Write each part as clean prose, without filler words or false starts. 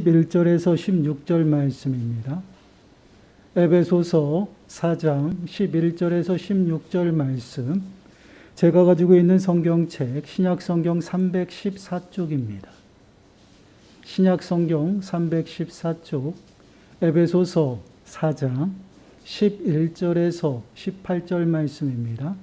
11절에서 16절 말씀입니다. 에베소서 4장 11절에서 16절 말씀, 제가 가지고 있는 성경책 신약성경 314쪽입니다. 신약성경 314쪽 에베소서 4장 11절에서 18절 말씀입니다.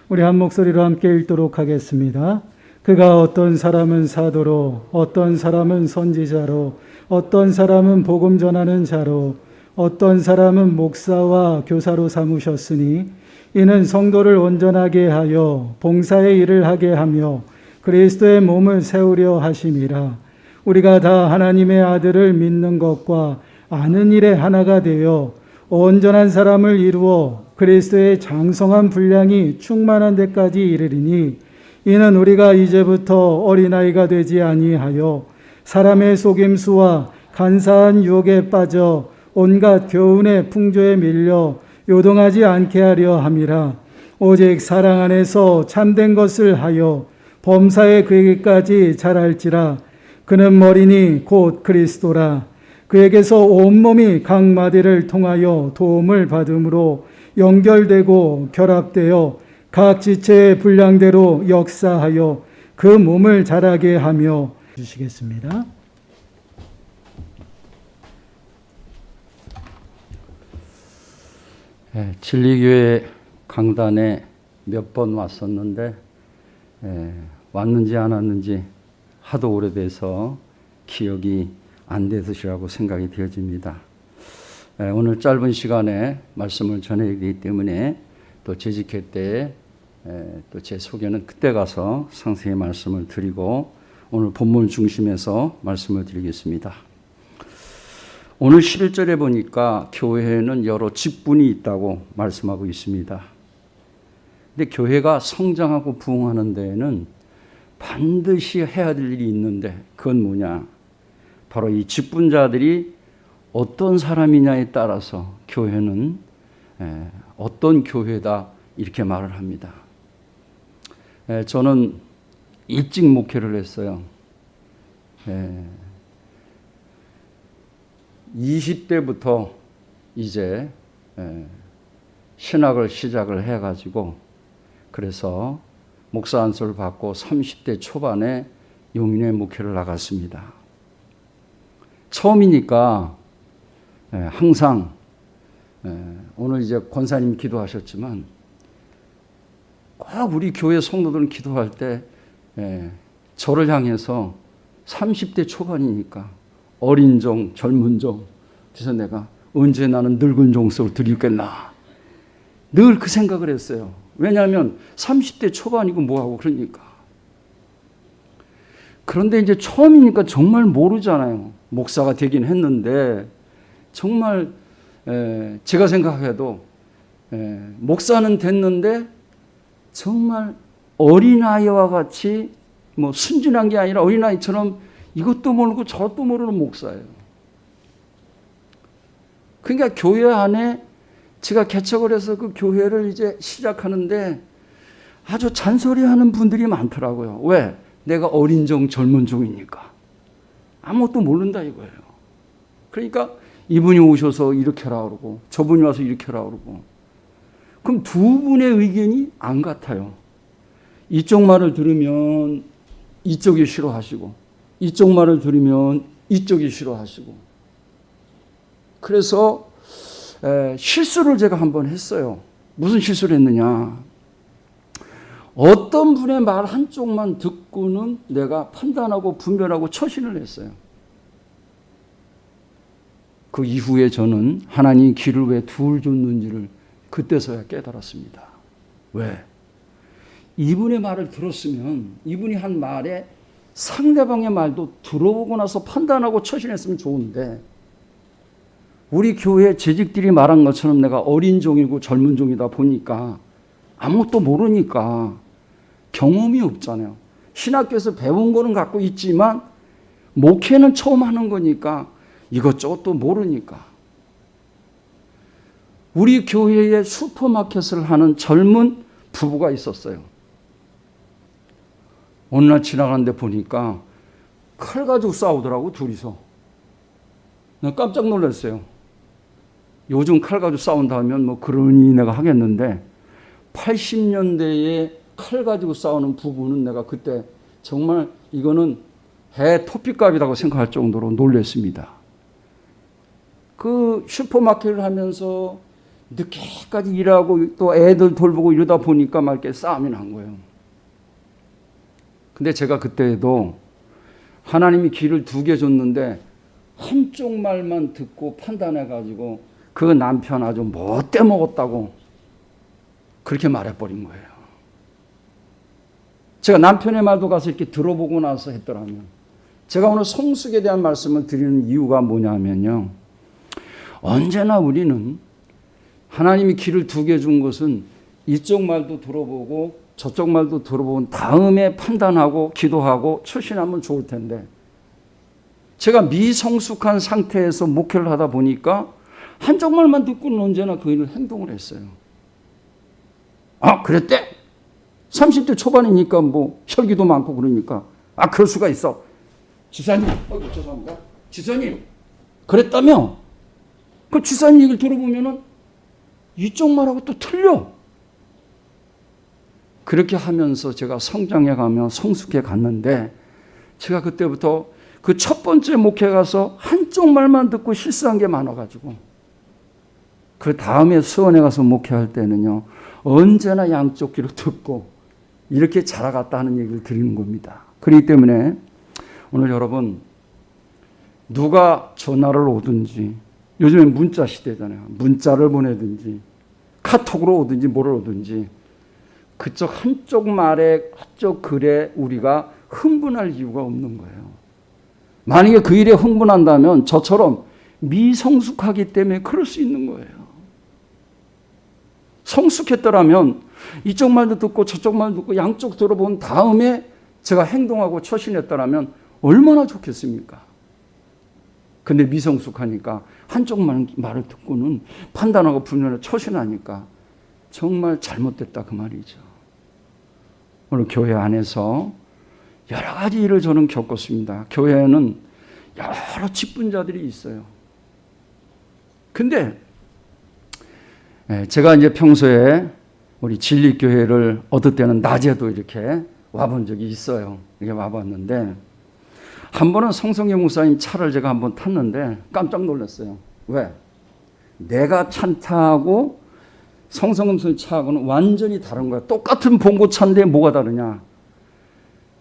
우리 한 목소리로 함께 읽도록 하겠습니다. 그가 어떤 사람은 사도로, 어떤 사람은 선지자로, 어떤 사람은 복음 전하는 자로, 어떤 사람은 목사와 교사로 삼으셨으니 이는 성도를 온전하게 하여 봉사의 일을 하게 하며 그리스도의 몸을 세우려 하심이라. 우리가 다 하나님의 아들을 믿는 것과 아는 일에 하나가 되어 온전한 사람을 이루어 그리스도의 장성한 분량이 충만한 데까지 이르리니 이는 우리가 이제부터 어린아이가 되지 아니하여 사람의 속임수와 간사한 유혹에 빠져 온갖 교훈의 풍조에 밀려 요동하지 않게 하려 함이라. 오직 사랑 안에서 참된 것을 하여 범사에 그에게까지 자랄지라. 그는 머리니 곧 그리스도라. 그에게서 온몸이 각 마디를 통하여 도움을 받음으로 연결되고 결합되어 각 지체의 분량대로 역사하여 그 몸을 자라게 하며 주시겠습니다. 진리교회 강단에 몇 번 왔었는데 왔는지 안 왔는지 하도 오래돼서 기억이 안 되듯이라고 생각이 되어집니다. 오늘 짧은 시간에 말씀을 전해야 되기 때문에 또 재직회 때 또 제 소개는 그때 가서 상세히 말씀을 드리고 오늘 본문 중심에서 말씀을 드리겠습니다. 오늘 11절에 보니까 교회에는 여러 직분이 있다고 말씀하고 있습니다. 근데 교회가 성장하고 부흥하는 데에는 반드시 해야 될 일이 있는데 그건 뭐냐? 바로 이 직분자들이 어떤 사람이냐에 따라서 교회는 어떤 교회다 이렇게 말을 합니다. 저는 일찍 목회를 했어요. 20대부터 이제 신학을 시작을 해가지고 그래서 목사 안수를 받고 30대 초반에 용인회 목회를 나갔습니다. 처음이니까 항상 오늘 이제 권사님 기도하셨지만 꼭 우리 교회 성도들은 기도할 때 저를 향해서 30대 초반이니까 어린 종, 젊은 종. 그래서 내가 언제 나는 늙은 종속을 드리겠나. 늘 그 생각을 했어요. 왜냐하면 30대 초반이고 뭐하고 그러니까. 그런데 이제 처음이니까 정말 모르잖아요. 목사가 되긴 했는데 정말 제가 생각해도 목사는 됐는데 정말 어린아이와 같이 뭐 순진한 게 아니라 어린아이처럼 이것도 모르고 저것도 모르는 목사예요. 그러니까 교회 안에 제가 개척을 해서 그 교회를 이제 시작하는데 아주 잔소리하는 분들이 많더라고요. 왜? 내가 어린 종, 젊은 종이니까. 아무것도 모른다 이거예요. 그러니까 이분이 오셔서 이렇게 하라 그러고 저분이 와서 이렇게 하라 그러고 그럼 두 분의 의견이 안 같아요. 이쪽 말을 들으면 이쪽이 싫어하시고 이쪽 말을 들으면 이쪽이 싫어하시고 그래서 실수를 제가 한번 했어요. 무슨 실수를 했느냐. 어떤 분의 말 한쪽만 듣고는 내가 판단하고 분별하고 처신을 했어요. 그 이후에 저는 하나님 길을 왜 둘 줬는지를 그때서야 깨달았습니다. 왜? 이분의 말을 들었으면 이분이 한 말에 상대방의 말도 들어보고 나서 판단하고 처신했으면 좋은데 우리 교회 재직들이 말한 것처럼 내가 어린 종이고 젊은 종이다 보니까 아무것도 모르니까 경험이 없잖아요. 신학교에서 배운 거는 갖고 있지만 목회는 처음 하는 거니까 이것저것도 모르니까 우리 교회에 슈퍼마켓을 하는 젊은 부부가 있었어요. 어느 날 지나가는데 보니까 칼 가지고 싸우더라고, 둘이서. 나 깜짝 놀랐어요. 요즘 칼 가지고 싸운다 하면 뭐 그러니 내가 하겠는데 80년대에 칼 가지고 싸우는 부부는 내가 그때 정말 이거는 해 토픽값이라고 생각할 정도로 놀랐습니다. 그 슈퍼마켓을 하면서 늦게까지 일하고 또 애들 돌보고 이러다 보니까 막 이렇게 싸움이 난 거예요. 근데 제가 그때도 하나님이 길을 2개 줬는데 한쪽 말만 듣고 판단해가지고 그 남편 아주 못돼 먹었다고 그렇게 말해버린 거예요. 제가 남편의 말도 가서 이렇게 들어보고 나서 했더라면, 제가 오늘 성숙에 대한 말씀을 드리는 이유가 뭐냐면요, 언제나 우리는 하나님이 길을 2개 준 것은 이쪽 말도 들어보고 저쪽 말도 들어본 다음에 판단하고 기도하고 출신하면 좋을 텐데, 제가 미성숙한 상태에서 목회를 하다 보니까 한쪽 말만 듣고는 언제나 그 일을 행동을 했어요. 아, 그랬대? 30대 초반이니까 뭐 혈기도 많고 그러니까, 아, 그럴 수가 있어. 지사님, 죄송합니다. 지사님, 그랬다며? 그 지사님 얘기를 들어보면은 이쪽 말하고 또 틀려. 그렇게 하면서 제가 성장해가며 성숙해 갔는데, 제가 그때부터 그 첫 번째 목회 가서 한쪽 말만 듣고 실수한 게 많아가지고, 그 다음에 수원에 가서 목회할 때는요, 언제나 양쪽 귀로 듣고 이렇게 자라갔다 하는 얘기를 드리는 겁니다. 그렇기 때문에 오늘 여러분, 누가 전화를 오든지, 요즘엔 문자 시대잖아요. 문자를 보내든지 카톡으로 오든지 뭐를 오든지 그쪽 한쪽 말에 한쪽 글에 우리가 흥분할 이유가 없는 거예요. 만약에 그 일에 흥분한다면 저처럼 미성숙하기 때문에 그럴 수 있는 거예요. 성숙했더라면 이쪽 말도 듣고 저쪽 말도 듣고 양쪽 들어본 다음에 제가 행동하고 처신했더라면 얼마나 좋겠습니까? 근데 미성숙하니까 한쪽 말을 듣고는 판단하고 분별하고 처신하니까 정말 잘못됐다 그 말이죠. 오늘 교회 안에서 여러 가지 일을 저는 겪었습니다. 교회에는 여러 직분자들이 있어요. 근데 제가 이제 평소에 우리 진리교회를 어떨 때는 낮에도 이렇게 와본 적이 있어요. 이렇게 와봤는데, 한 번은 성성경 목사님 차를 제가 한번 탔는데 깜짝 놀랐어요. 왜? 내가 찬 차하고 성성경 목사님 차하고는 완전히 다른 거야. 똑같은 봉고차인데 뭐가 다르냐?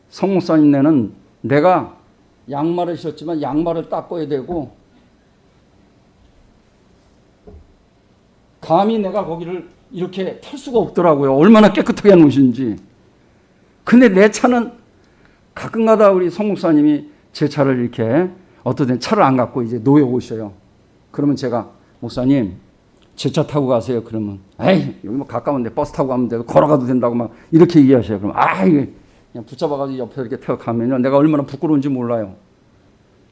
성 목사님네는 내가 양말을 신었지만 양말을 닦아야 되고, 감히 내가 거기를 이렇게 털 수가 없더라고요. 얼마나 깨끗하게 놓으신지. 근데 내 차는 가끔가다 우리 성 목사님이 제 차를 이렇게 어떤 때 차를 안 갖고 이제 놓여 오셔요. 그러면 제가, 목사님 제 차 타고 가세요. 그러면 에이, 여기 뭐 가까운데 버스 타고 가면 되고 걸어가도 된다고 막 이렇게 얘기하셔요. 그럼 이게 그냥 붙잡아가지고 옆에 이렇게 태워 가면요, 내가 얼마나 부끄러운지 몰라요.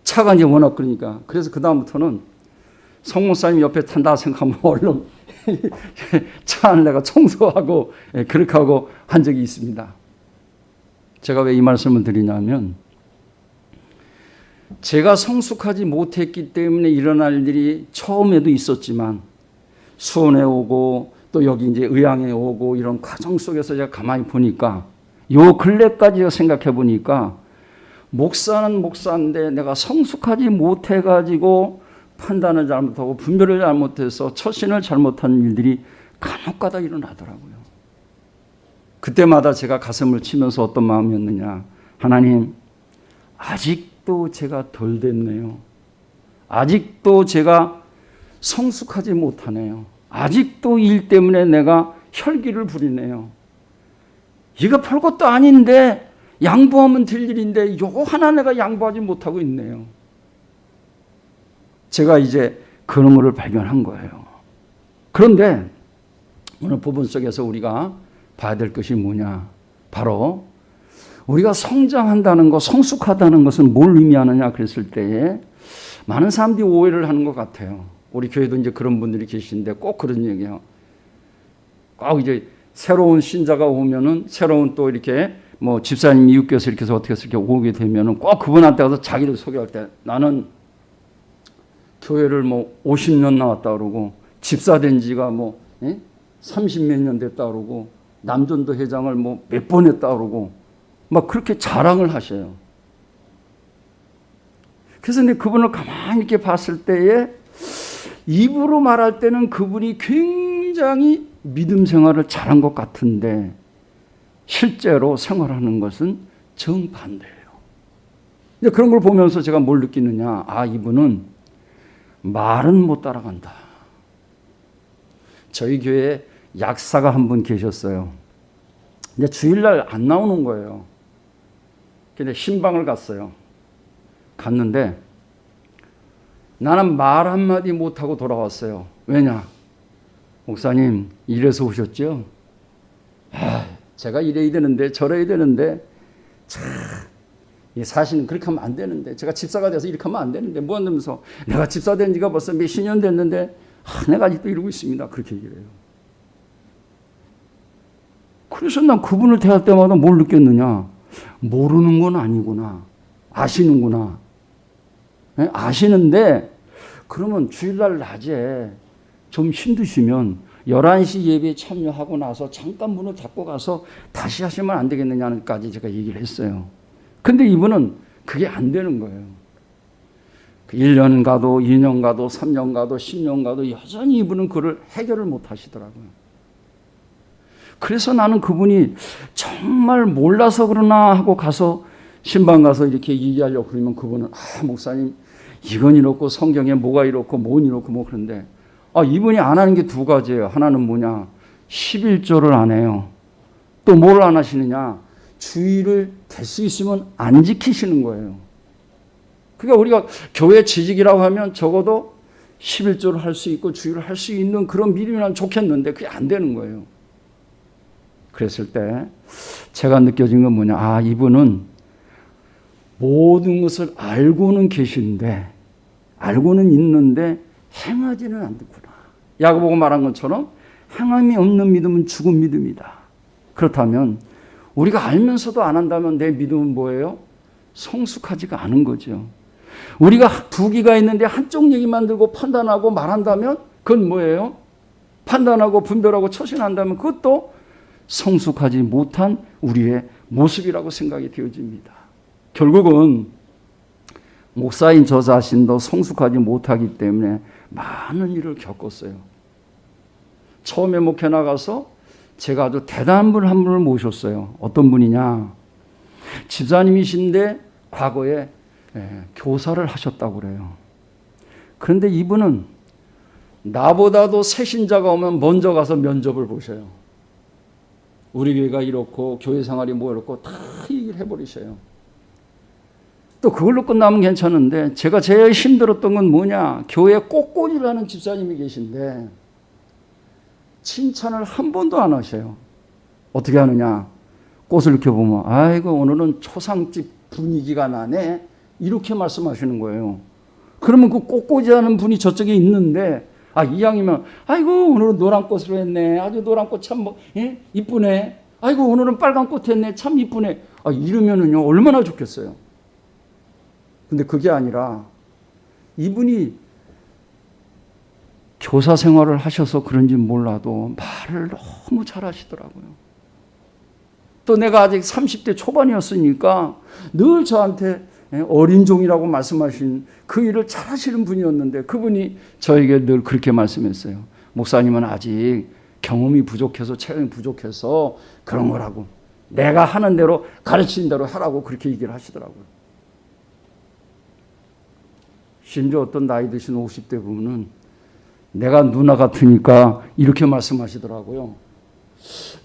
차가 이제 워낙 그러니까. 그래서 그 다음부터는 성 목사님 옆에 탄다 생각하면 얼른 차 안을 내가 청소하고 그렇게 하고 한 적이 있습니다. 제가 왜 이 말씀을 드리냐면, 제가 성숙하지 못했기 때문에 일어날 일이 처음에도 있었지만, 수원에 오고 또 여기 이제 의왕에 오고 이런 과정 속에서 제가 가만히 보니까, 요 근래까지 생각해 보니까, 목사는 목사인데 내가 성숙하지 못해가지고 판단을 잘못하고 분별을 잘못해서 처신을 잘못한 일들이 간혹가다 일어나더라고요. 그때마다 제가 가슴을 치면서 어떤 마음이었느냐, 하나님, 아직도 제가 덜 됐네요. 아직도 제가 성숙하지 못하네요. 아직도 일 때문에 내가 혈기를 부리네요. 이거 별것도 아닌데 양보하면 될 일인데 요거 하나 내가 양보하지 못하고 있네요. 제가 이제 그런 거를 발견한 거예요. 그런데 오늘 본문 속에서 우리가 봐야 될 것이 뭐냐, 바로 우리가 성장한다는 것, 성숙하다는 것은 뭘 의미하느냐 그랬을 때에 많은 사람들이 오해를 하는 것 같아요. 우리 교회도 이제 그런 분들이 계신데 꼭 그런 얘기해요. 꼭 이제 새로운 신자가 오면은 새로운 또 이렇게 뭐 집사님 이웃교회에서 이렇게 해서 어떻게 해서 이렇게 오게 되면은 꼭 그분한테 가서 자기를 소개할 때 나는 교회를 뭐 50년 나왔다 그러고 집사 된 지가 뭐 30몇 년 됐다 그러고 남전도 회장을 뭐 몇 번 했다 그러고 막 그렇게 자랑을 하셔요. 그래서 근데 그분을 가만히 이렇게 봤을 때에 입으로 말할 때는 그분이 굉장히 믿음 생활을 잘한 것 같은데 실제로 생활하는 것은 정반대예요. 이제 그런 걸 보면서 제가 뭘 느끼느냐. 아, 이분은 말은 못 따라간다. 저희 교회에 약사가 한 분 계셨어요. 근데 주일날 안 나오는 거예요. 근데 신방을 갔어요. 갔는데 나는 말 한마디 못하고 돌아왔어요. 왜냐? 목사님, 이래서 오셨죠? 제가 이래야 되는데 저래야 되는데 참 사실은 그렇게 하면 안 되는데 제가 집사가 돼서 이렇게 하면 안 되는데 뭐 하면서 내가 집사 된 지가 벌써 몇십 년 됐는데 내가 아직도 이러고 있습니다. 그렇게 얘기를 해요. 그래서 난 그분을 대할 때마다 뭘 느꼈느냐. 모르는 건 아니구나. 아시는구나. 아시는데 그러면 주일날 낮에 좀 힘드시면 11시 예배에 참여하고 나서 잠깐 문을 닫고 가서 다시 하시면 안 되겠느냐까지 제가 얘기를 했어요. 근데 이분은 그게 안 되는 거예요. 1년 가도 2년 가도 3년 가도 10년 가도 여전히 이분은 그걸 해결을 못 하시더라고요. 그래서 나는 그분이 정말 몰라서 그러나 하고 가서 신방 가서 이렇게 얘기하려고 그러면 그분은 목사님 이건 이렇고 성경에 뭐가 이렇고 뭐는 이렇고 뭐 그런데 이분이 안 하는 게 두 가지예요. 하나는 뭐냐? 11조를 안 해요. 또 뭘 안 하시느냐? 주의를 될 수 있으면 안 지키시는 거예요. 그러니까 우리가 교회 취직이라고 하면 적어도 11조를 할 수 있고 주의를 할 수 있는 그런 믿음이라면 좋겠는데 그게 안 되는 거예요. 그랬을 때 제가 느껴진 건 뭐냐? 이분은 모든 것을 알고는 계신데 알고는 있는데 행하지는 않는구나. 야고보가 말한 것처럼 행함이 없는 믿음은 죽은 믿음이다. 그렇다면 우리가 알면서도 안 한다면 내 믿음은 뭐예요? 성숙하지가 않은 거죠. 우리가 두 귀가 있는데 한쪽 얘기만 들고 판단하고 말한다면 그건 뭐예요? 판단하고 분별하고 처신한다면 그것도 성숙하지 못한 우리의 모습이라고 생각이 되어집니다. 결국은 목사인 저 자신도 성숙하지 못하기 때문에 많은 일을 겪었어요. 처음에 목회 나가서 제가 아주 대단한 분 한 분을 모셨어요. 어떤 분이냐? 집사님이신데 과거에 교사를 하셨다고 그래요. 그런데 이분은 나보다도 새 신자가 오면 먼저 가서 면접을 보셔요. 우리 교회가 이렇고 교회 생활이 뭐 이렇고 다 얘기를 해버리셔요. 또 그걸로 끝나면 괜찮은데 제가 제일 힘들었던 건 뭐냐? 교회에 꽃꽂이를 하는 집사님이 계신데 칭찬을 한 번도 안 하셔요. 어떻게 하느냐? 꽃을 이렇게 보면 아이고 오늘은 초상집 분위기가 나네 이렇게 말씀하시는 거예요. 그러면 그 꽃꽂이 하는 분이 저쪽에 있는데 이왕이면 아이고 오늘은 노란 꽃으로 했네. 아주 노란 꽃 참 이쁘네. 아이고 오늘은 빨간 꽃 했네. 참 이쁘네. 이러면은요 얼마나 좋겠어요. 근데 그게 아니라 이분이 교사 생활을 하셔서 그런지 몰라도 말을 너무 잘하시더라고요. 또 내가 아직 30대 초반이었으니까 늘 저한테 어린 종이라고 말씀하신 그 일을 잘하시는 분이었는데 그분이 저에게 늘 그렇게 말씀했어요. 목사님은 아직 경험이 부족해서 체험이 부족해서 그런 거라고. 내가 하는 대로 가르치는 대로 하라고 그렇게 얘기를 하시더라고요. 심지어 어떤 나이 드신 50대 부부는 내가 누나 같으니까 이렇게 말씀하시더라고요.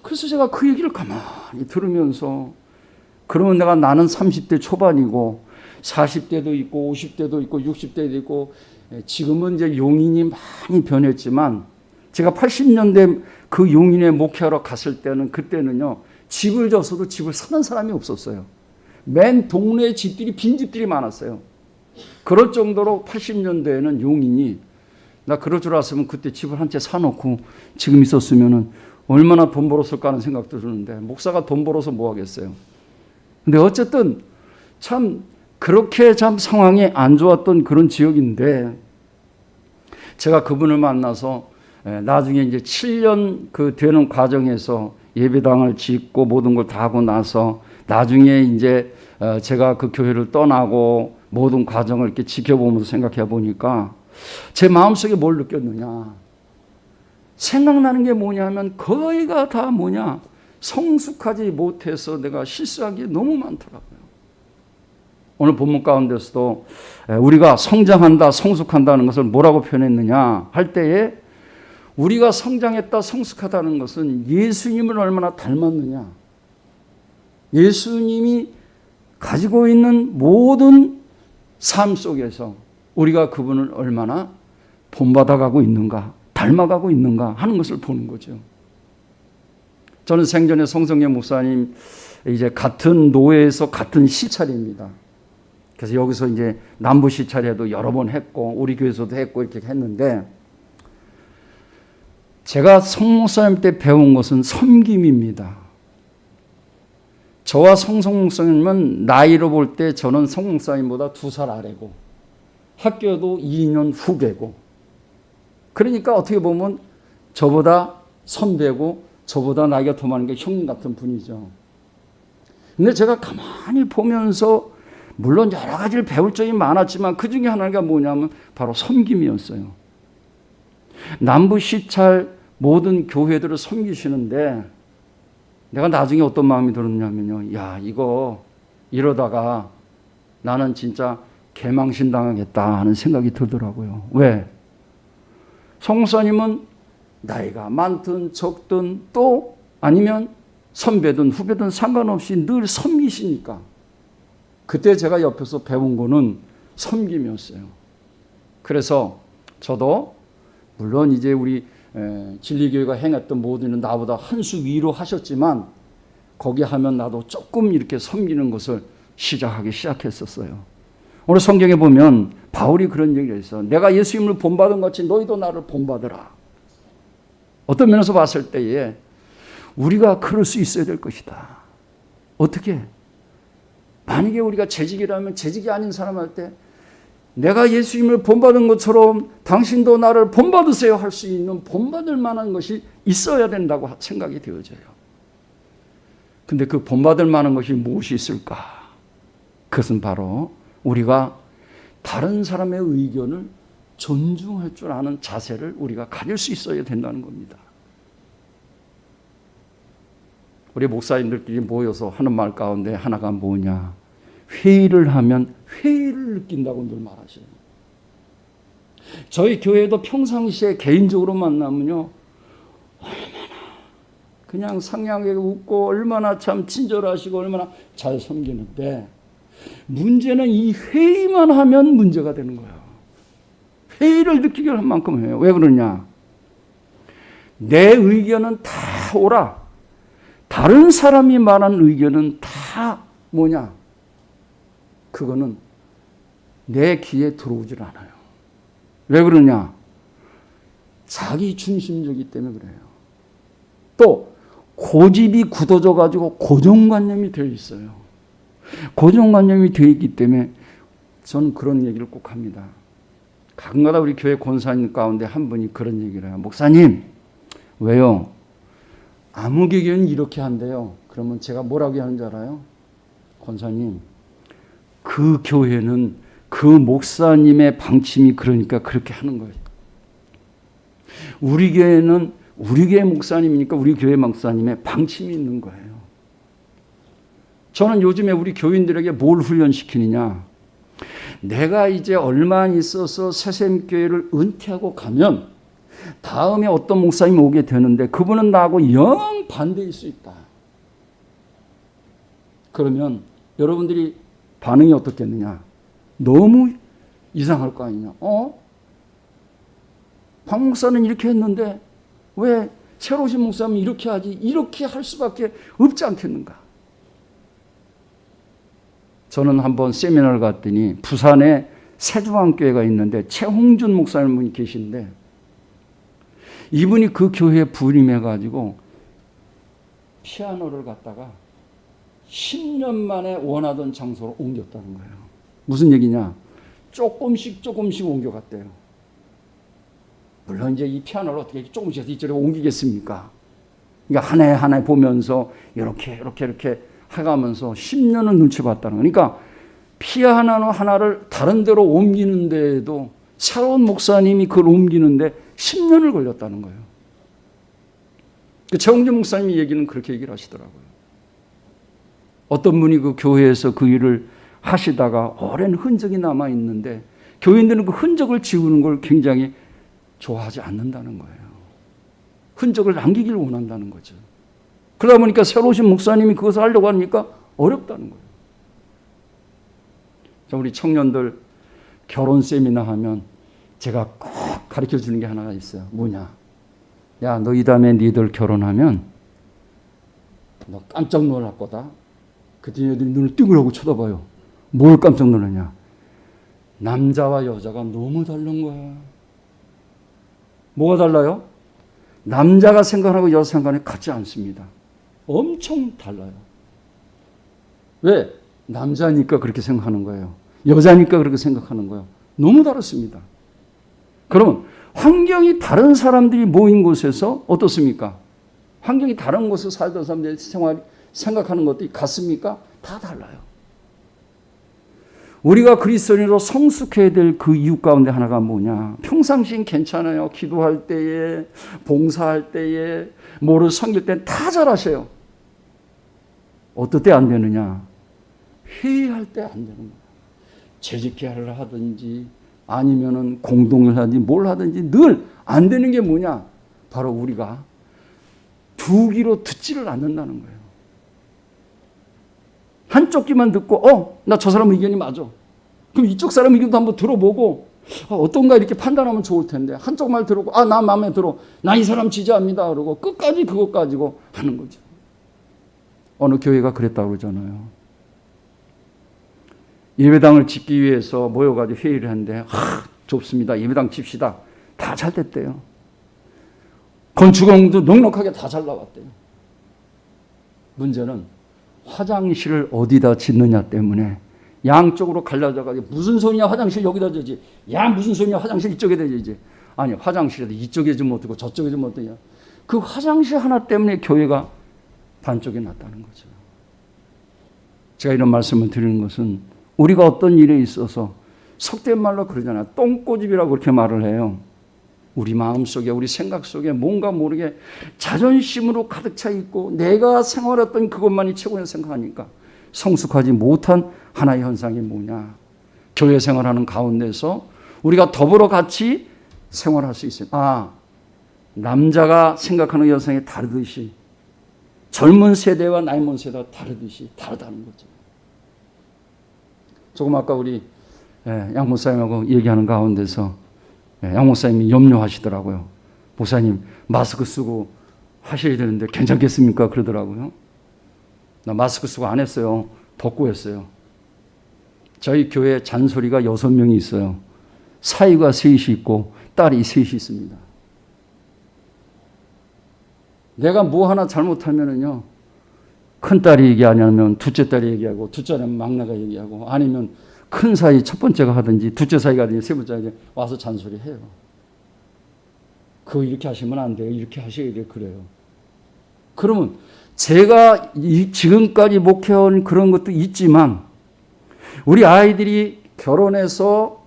그래서 제가 그 얘기를 가만히 들으면서 그러면 나는 30대 초반이고 40대도 있고 50대도 있고 60대도 있고 지금은 이제 용인이 많이 변했지만 제가 80년대 그 용인에 목회하러 갔을 때는 그때는요 집을 져서도 집을 사는 사람이 없었어요. 맨 동네에 집들이 빈 집들이 많았어요. 그럴 정도로 80년대에는 용인이 나 그럴 줄 알았으면 그때 집을 한 채 사놓고 지금 있었으면은 얼마나 돈 벌었을까 하는 생각도 드는데 목사가 돈 벌어서 뭐 하겠어요. 근데 어쨌든 참 그렇게 참 상황이 안 좋았던 그런 지역인데 제가 그분을 만나서 나중에 이제 7년 그 되는 과정에서 예배당을 짓고 모든 걸 다 하고 나서 나중에 이제 제가 그 교회를 떠나고 모든 과정을 이렇게 지켜보면서 생각해 보니까 제 마음속에 뭘 느꼈느냐. 생각나는 게 뭐냐면 거의가 다 뭐냐. 성숙하지 못해서 내가 실수한 게 너무 많더라고요. 오늘 본문 가운데서도 우리가 성장한다, 성숙한다는 것을 뭐라고 표현했느냐 할 때에 우리가 성장했다, 성숙하다는 것은 예수님을 얼마나 닮았느냐. 예수님이 가지고 있는 모든 삶 속에서 우리가 그분을 얼마나 본받아가고 있는가, 닮아가고 있는가 하는 것을 보는 거죠. 저는 생전에 송성계 목사님 이제 같은 노회에서 같은 시찰입니다. 그래서 여기서 이제 남부 시찰에도 여러 번 했고 우리 교회에서도 했고 이렇게 했는데 제가 송 목사님 때 배운 것은 섬김입니다. 저와 송 목사님은 나이로 볼 때 저는 송 목사님보다 2살 아래고 학교도 2년 후배고 그러니까 어떻게 보면 저보다 선배고 저보다 나이가 더 많은 게 형님 같은 분이죠. 근데 제가 가만히 보면서 물론 여러 가지를 배울 점이 많았지만 그 중에 하나가 뭐냐면 바로 섬김이었어요. 남부 시찰 모든 교회들을 섬기시는데 내가 나중에 어떤 마음이 들었냐면요. 야, 이거 이러다가 나는 진짜 개망신 당하겠다 하는 생각이 들더라고요. 왜? 송 목사님은 나이가 많든 적든 또 아니면 선배든 후배든 상관없이 늘 섬기시니까 그때 제가 옆에서 배운 거는 섬김이었어요. 그래서 저도 물론 이제 우리 진리교회가 행했던 모든 일은 나보다 한 수 위로 하셨지만 거기 하면 나도 조금 이렇게 섬기는 것을 시작하기 시작했었어요. 오늘 성경에 보면 바울이 그런 얘기를 했어요. 내가 예수님을 본받은 것 같이 너희도 나를 본받으라. 어떤 면에서 봤을 때에 우리가 그럴 수 있어야 될 것이다. 어떻게? 만약에 우리가 재직이라면 재직이 아닌 사람한테 내가 예수님을 본받은 것처럼 당신도 나를 본받으세요 할 수 있는 본받을 만한 것이 있어야 된다고 생각이 되어져요. 근데 그 본받을 만한 것이 무엇이 있을까? 그것은 바로 우리가 다른 사람의 의견을 존중할 줄 아는 자세를 우리가 가질 수 있어야 된다는 겁니다. 우리 목사님들끼리 모여서 하는 말 가운데 하나가 뭐냐? 회의를 하면 회의를 느낀다고 늘 말하셔요. 저희 교회도 평상시에 개인적으로 만나면요. 얼마나 그냥 상냥하게 웃고 얼마나 참 친절하시고 얼마나 잘 섬기는데 문제는 이 회의만 하면 문제가 되는 거예요. 회의를 느끼게 할 만큼 해요. 왜 그러냐? 내 의견은 다 옳아. 다른 사람이 말한 의견은 다 뭐냐? 그거는 내 귀에 들어오질 않아요. 왜 그러냐? 자기 중심적이기 때문에 그래요. 또 고집이 굳어져 가지고 고정관념이 되어 있어요. 고정관념이 되어 있기 때문에 저는 그런 얘기를 꼭 합니다. 가끔가다 우리 교회 권사님 가운데 한 분이 그런 얘기를 해요. 목사님, 왜요? 아무개교는 이렇게 한대요. 그러면 제가 뭐라고 하는지 알아요? 권사님, 그 교회는 그 목사님의 방침이 그러니까 그렇게 하는 거예요. 우리 교회는 우리 교회 목사님이니까 우리 교회 목사님의 방침이 있는 거예요. 저는 요즘에 우리 교인들에게 뭘 훈련시키느냐? 내가 이제 얼마 있어서 새샘교회를 은퇴하고 가면 다음에 어떤 목사님이 오게 되는데 그분은 나하고 영 반대일 수 있다. 그러면 여러분들이 반응이 어떻겠느냐? 너무 이상할 거 아니냐? 박 목사는 이렇게 했는데 왜 새로 오신 목사님은 이렇게 하지? 이렇게 할 수밖에 없지 않겠는가? 저는 한번 세미나를 갔더니 부산에 세중앙교회가 있는데 최홍준 목사님 분이 계신데 이분이 그 교회에 부임해가지고 피아노를 갖다가 10년 만에 원하던 장소로 옮겼다는 거예요. 무슨 얘기냐? 조금씩 옮겨갔대요. 물론 이제 이 피아노를 어떻게 조금씩 이쪽으로 옮기겠습니까? 그러니까 하나에 보면서 이렇게 해가면서 10년은 눈치 봤다는 거예요. 그러니까 피아노 하나를 다른 데로 옮기는데도 새로운 목사님이 그걸 옮기는데 10년을 걸렸다는 거예요. 최홍준 목사님이 얘기는 그렇게 얘기를 하시더라고요. 어떤 분이 그 교회에서 그 일을 하시다가 오랜 흔적이 남아 있는데 교인들은 그 흔적을 지우는 걸 굉장히 좋아하지 않는다는 거예요. 흔적을 남기길 원한다는 거죠. 그러다 보니까 새로 오신 목사님이 그것을 하려고 하니까 어렵다는 거예요. 자, 우리 청년들 결혼 세미나 하면 제가 꼭 가르쳐 주는 게 하나가 있어요. 뭐냐? 야, 너 이 다음에 니들 결혼하면 너 깜짝 놀랄 거다. 그때 애들이 눈을 띵그라고 쳐다봐요. 뭘 깜짝 놀라냐? 남자와 여자가 너무 다른 거야. 뭐가 달라요? 남자가 생각하고 여자 생각이 같지 않습니다. 엄청 달라요. 왜? 남자니까 그렇게 생각하는 거예요. 여자니까 그렇게 생각하는 거예요. 너무 다릅니다. 그러면 환경이 다른 사람들이 모인 곳에서 어떻습니까? 환경이 다른 곳에서 살던 사람들의 생각하는 것도 같습니까? 다 달라요. 우리가 그리스도인으로 성숙해야 될 그 이유 가운데 하나가 뭐냐? 평상시엔 괜찮아요. 기도할 때에, 봉사할 때에, 뭐를 섬길 때는 다 잘하셔요. 어떨 때 안 되느냐? 회의할 때 안 되는 거예요. 재직회를 하든지 아니면은 공동을 하든지 뭘 하든지 늘 안 되는 게 뭐냐? 바로 우리가 두 귀로 듣지를 않는다는 거예요. 한쪽 귀만 듣고 나 저 사람 의견이 맞아. 그럼 이쪽 사람 의견도 한번 들어보고 어떤가 이렇게 판단하면 좋을 텐데 한쪽 말 들어보고 나 마음에 들어. 나 이 사람 지지합니다. 그러고 끝까지 그것 가지고 하는 거죠. 어느 교회가 그랬다고 그러잖아요. 예배당을 짓기 위해서 모여가지고 회의를 했는데 좋습니다. 예배당 칩시다. 다 잘 됐대요. 건축원도 넉넉하게 다 잘 나왔대요. 문제는 화장실을 어디다 짓느냐 때문에 양쪽으로 갈라져가지고 무슨 소리냐 화장실 여기다 지지. 야 무슨 소리냐 화장실 이쪽에 되지. 아니 화장실에도 이쪽에 좀 어떻고 저쪽에 좀 어떠냐. 그 화장실 하나 때문에 교회가 반쪽이 났다는 거죠. 제가 이런 말씀을 드리는 것은 우리가 어떤 일에 있어서 속된 말로 그러잖아요. 똥꼬집이라고 그렇게 말을 해요. 우리 마음속에 우리 생각 속에 뭔가 모르게 자존심으로 가득 차 있고 내가 생활했던 그것만이 최고의 생각하니까 성숙하지 못한 하나의 현상이 뭐냐. 교회 생활하는 가운데서 우리가 더불어 같이 생활할 수 있어요. 남자가 생각하는 여성이 다르듯이 젊은 세대와 나이 먹은 세대가 다르듯이 다르다는 거죠. 조금 아까 우리 양 목사님하고 얘기하는 가운데서 양 목사님이 염려하시더라고요. 목사님 마스크 쓰고 하셔야 되는데 괜찮겠습니까? 그러더라고요. 나 마스크 쓰고 안 했어요. 벗고 했어요. 저희 교회에 잔소리가 6명이 있어요. 사위가 셋이 있고 딸이 셋이 있습니다. 내가 뭐 하나 잘못하면은요, 큰딸이 얘기 안 하면 둘째 딸이 얘기하고, 둘째는 막내가 얘기하고, 아니면 큰 사이 첫 번째가 하든지, 둘째 사이가 하든지, 세 번째가 와서 잔소리해요. 그거 이렇게 하시면 안 돼요. 이렇게 하셔야 돼요. 그래요. 그러면 제가 지금까지 목회한 그런 것도 있지만, 우리 아이들이 결혼해서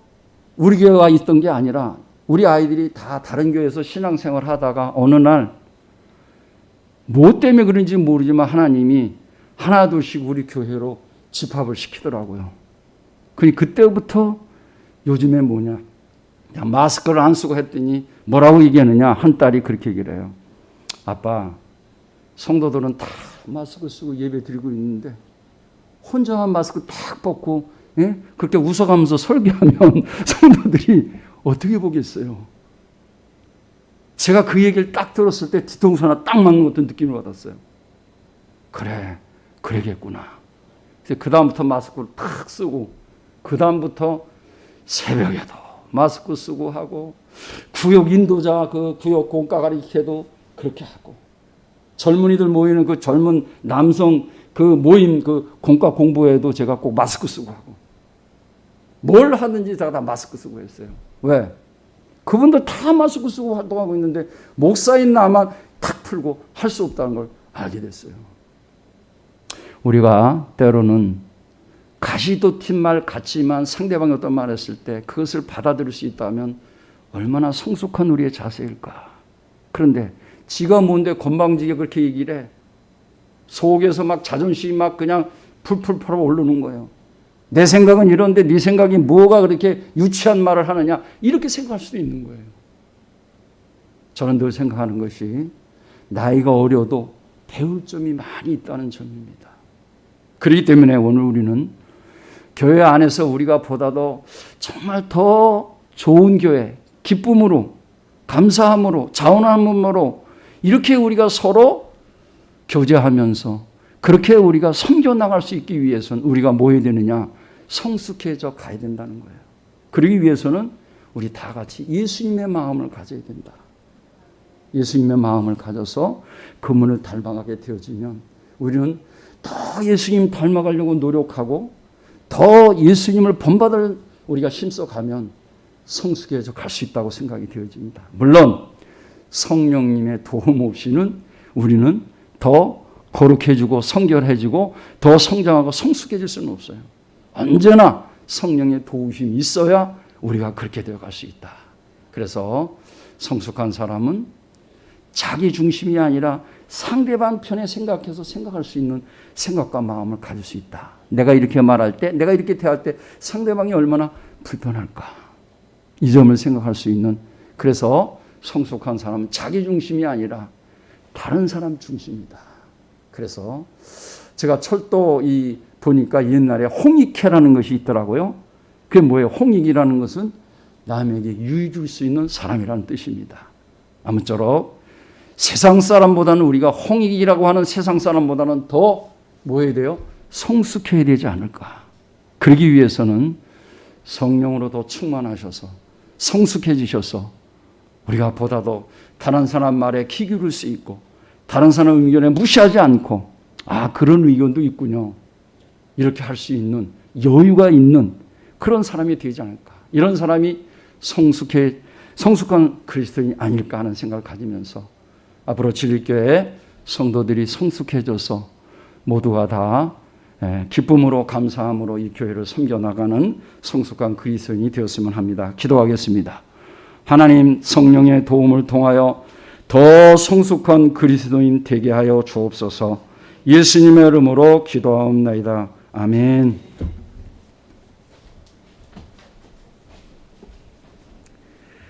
우리 교회에 와 있던 게 아니라, 우리 아이들이 다 다른 교회에서 신앙생활 하다가 어느 날, 뭐 때문에 그런지 모르지만 하나님이 하나 둘씩 우리 교회로 집합을 시키더라고요. 그때부터 요즘에 뭐냐, 마스크를 안 쓰고 했더니 뭐라고 얘기하느냐, 한 딸이 그렇게 얘기를 해요. 아빠, 성도들은 다 마스크 쓰고 예배 드리고 있는데 혼자만 마스크 딱 벗고 그렇게 웃어가면서 설교하면 성도들이 어떻게 보겠어요? 제가 그 얘기를 딱 들었을 때 뒤통수 하나 딱 맞는 어떤 느낌을 받았어요. 그래, 그러겠구나. 그 다음부터 마스크를 탁 쓰고, 그 다음부터 새벽에도 마스크 쓰고 하고, 구역 인도자 그 구역 공과 가리켜도 그렇게 하고, 젊은이들 모이는 그 젊은 남성 그 모임 그 공과 공부회도 제가 꼭 마스크 쓰고 하고 뭘 하든지 제가 다 마스크 쓰고 했어요. 왜? 그분들 다 마스크 쓰고 활동하고 있는데 목사인 나만 탁 풀고 할 수 없다는 걸 알게 됐어요. 우리가 때로는 가시도 튄 말 같지만 상대방이 어떤 말 했을 때 그것을 받아들일 수 있다면 얼마나 성숙한 우리의 자세일까. 그런데 지가 뭔데 건방지게 그렇게 얘기를 해. 속에서 막 자존심이 막 그냥 풀풀 팔아 오르는 거예요. 내 생각은 이런데 네 생각이 뭐가 그렇게 유치한 말을 하느냐, 이렇게 생각할 수도 있는 거예요. 저는 늘 생각하는 것이 나이가 어려도 배울 점이 많이 있다는 점입니다. 그렇기 때문에 오늘 우리는 교회 안에서 우리가 보다도 정말 더 좋은 교회, 기쁨으로, 감사함으로, 자원함으로 이렇게 우리가 서로 교제하면서 그렇게 우리가 섬겨나갈 수 있기 위해서는 우리가 뭐 해야 되느냐? 성숙해져 가야 된다는 거예요. 그러기 위해서는 우리 다 같이 예수님의 마음을 가져야 된다. 예수님의 마음을 가져서 그분을 닮아가게 되어지면 우리는 더 예수님 닮아가려고 노력하고 더 예수님을 본받을 우리가 힘써가면 성숙해져 갈 수 있다고 생각이 되어집니다. 물론 성령님의 도움 없이는 우리는 더 거룩해지고 성결해지고 더 성장하고 성숙해질 수는 없어요. 언제나 성령의 도우심이 있어야 우리가 그렇게 되어갈 수 있다. 그래서 성숙한 사람은 자기 중심이 아니라 상대방 편에 생각해서 생각할 수 있는 생각과 마음을 가질 수 있다. 내가 이렇게 말할 때, 내가 이렇게 대할 때 상대방이 얼마나 불편할까. 이 점을 생각할 수 있는, 그래서 성숙한 사람은 자기 중심이 아니라 다른 사람 중심이다. 그래서 제가 철도 보니까 옛날에 홍익회라는 것이 있더라고요. 그게 뭐예요? 홍익이라는 것은 남에게 유익 줄 수 있는 사람이라는 뜻입니다. 아무쪼록 세상 사람보다는 우리가 홍익이라고 하는 세상 사람보다는 더 뭐 해야 돼요? 성숙해야 되지 않을까. 그러기 위해서는 성령으로 더 충만하셔서 성숙해지셔서 우리가 보다도 다른 사람 말에 귀 기울일 수 있고 다른 사람 의견에 무시하지 않고 그런 의견도 있군요. 이렇게 할 수 있는 여유가 있는 그런 사람이 되지 않을까. 이런 사람이 성숙한 그리스도인이 아닐까 하는 생각을 가지면서 앞으로 진리교회 성도들이 성숙해져서 모두가 다 기쁨으로 감사함으로 이 교회를 섬겨나가는 성숙한 그리스도인이 되었으면 합니다. 기도하겠습니다. 하나님 성령의 도움을 통하여 더 성숙한 그리스도인 되게 하여 주옵소서. 예수님의 이름으로 기도하옵나이다. 아멘.